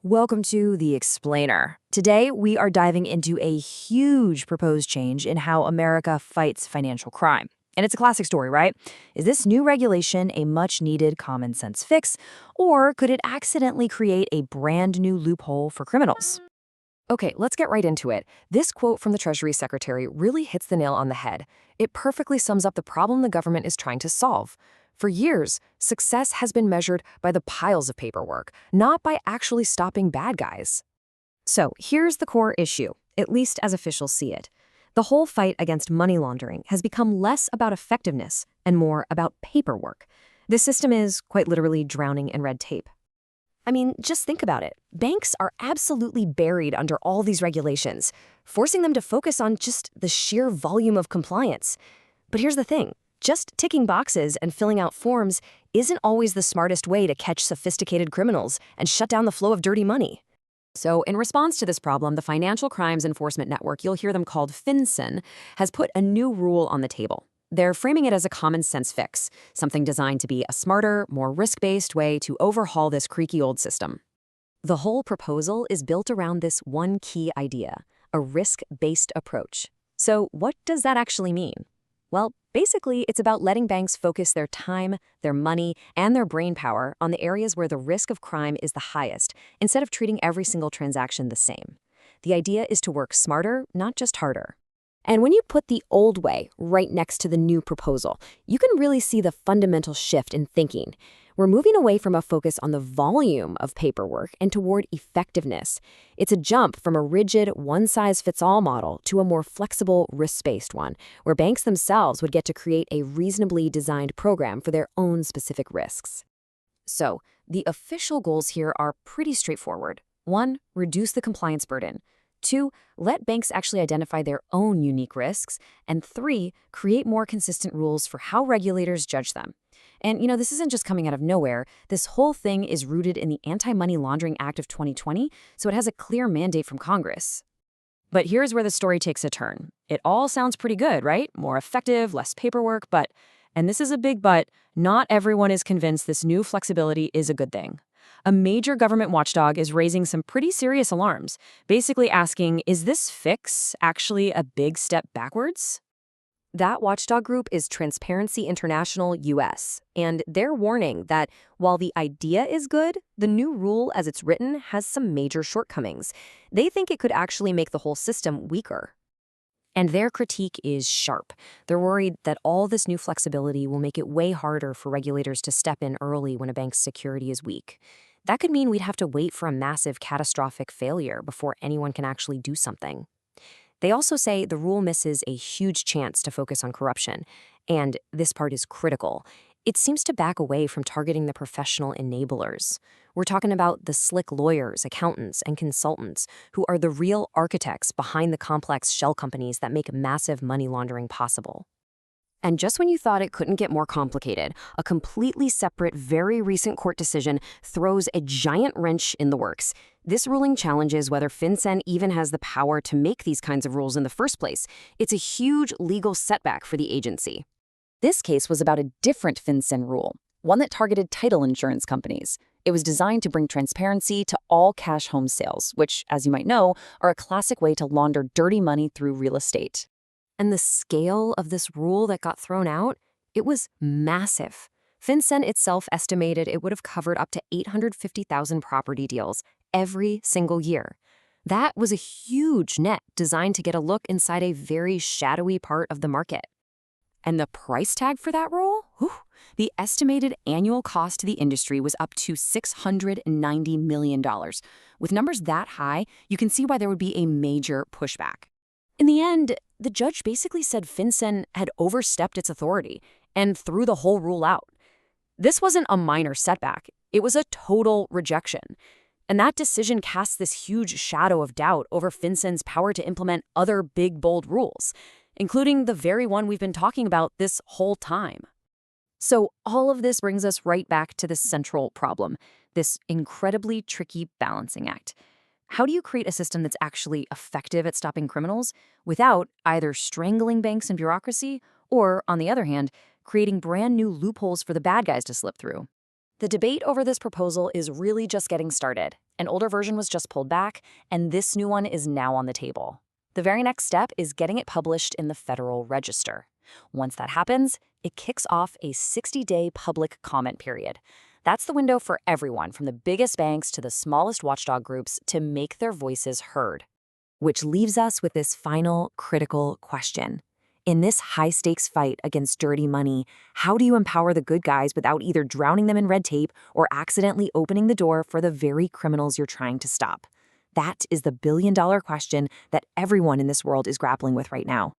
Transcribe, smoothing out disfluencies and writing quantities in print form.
Welcome to The Explainer. Today, we are diving into a huge proposed change in how America fights financial crime. And it's a classic story, right? Is this new regulation a much-needed common sense fix, or could it accidentally create a brand new loophole for criminals? Okay, let's get right into it. This quote from the Treasury Secretary really hits the nail on the head. It perfectly sums up the problem the government is trying to solve. For years, success has been measured by the piles of paperwork, not by actually stopping bad guys. So here's the core issue, at least as officials see it. The whole fight against money laundering has become less about effectiveness and more about paperwork. This system is, quite literally, drowning in red tape. I mean, just think about it. Banks are absolutely buried under all these regulations, forcing them to focus on just the sheer volume of compliance. But here's the thing. Just ticking boxes and filling out forms isn't always the smartest way to catch sophisticated criminals and shut down the flow of dirty money. So, in response to this problem, the Financial Crimes Enforcement Network, you'll hear them called FinCEN, has put a new rule on the table. They're framing it as a common sense fix, something designed to be a smarter, more risk-based way to overhaul this creaky old system. The whole proposal is built around this one key idea, a risk-based approach. So what does that actually mean? Well, basically, it's about letting banks focus their time, their money, and their brainpower on the areas where the risk of crime is the highest, instead of treating every single transaction the same. The idea is to work smarter, not just harder. And when you put the old way right next to the new proposal, you can really see the fundamental shift in thinking. We're moving away from a focus on the volume of paperwork and toward effectiveness. It's a jump from a rigid, one-size-fits-all model to a more flexible, risk-based one, where banks themselves would get to create a reasonably designed program for their own specific risks. So, the official goals here are pretty straightforward. 1, reduce the compliance burden. 2, let banks actually identify their own unique risks. And 3, create more consistent rules for how regulators judge them. And, this isn't just coming out of nowhere. This whole thing is rooted in the Anti-Money Laundering Act of 2020, so it has a clear mandate from Congress. But here's where the story takes a turn. It all sounds pretty good, right? More effective, less paperwork, but, and this is a big but, not everyone is convinced this new flexibility is a good thing. A major government watchdog is raising some pretty serious alarms, basically asking, is this fix actually a big step backwards? That watchdog group is Transparency International US, and they're warning that while the idea is good, the new rule as it's written has some major shortcomings. They think it could actually make the whole system weaker. And their critique is sharp. They're worried that all this new flexibility will make it way harder for regulators to step in early when a bank's security is weak. That could mean we'd have to wait for a massive catastrophic failure before anyone can actually do something. They also say the rule misses a huge chance to focus on corruption, and this part is critical. It seems to back away from targeting the professional enablers. We're talking about the slick lawyers, accountants, and consultants who are the real architects behind the complex shell companies that make massive money laundering possible. And just when you thought it couldn't get more complicated, a completely separate, very recent court decision throws a giant wrench in the works. This ruling challenges whether FinCEN even has the power to make these kinds of rules in the first place. It's a huge legal setback for the agency. This case was about a different FinCEN rule, one that targeted title insurance companies. It was designed to bring transparency to all cash home sales, which, as you might know, are a classic way to launder dirty money through real estate. And the scale of this rule that got thrown out, it was massive. FinCEN itself estimated it would have covered up to 850,000 property deals every single year. That was a huge net designed to get a look inside a very shadowy part of the market. And the price tag for that rule? Whew, the estimated annual cost to the industry was up to $690 million. With numbers that high, you can see why there would be a major pushback. In the end, the judge basically said FinCEN had overstepped its authority and threw the whole rule out. This wasn't a minor setback. It was a total rejection. And that decision casts this huge shadow of doubt over FinCEN's power to implement other big, bold rules, including the very one we've been talking about this whole time. So all of this brings us right back to the central problem, this incredibly tricky balancing act. How do you create a system that's actually effective at stopping criminals without either strangling banks and bureaucracy or, on the other hand, creating brand new loopholes for the bad guys to slip through? The debate over this proposal is really just getting started, An older version was just pulled back, and this new one is now on the table. The very next step is getting it published in the Federal Register. Once that happens, it kicks off a 60-day public comment period. That's the window for everyone, from the biggest banks to the smallest watchdog groups, to make their voices heard. Which leaves us with this final critical question. In this high-stakes fight against dirty money, how do you empower the good guys without either drowning them in red tape or accidentally opening the door for the very criminals you're trying to stop? That is the billion-dollar question that everyone in this world is grappling with right now.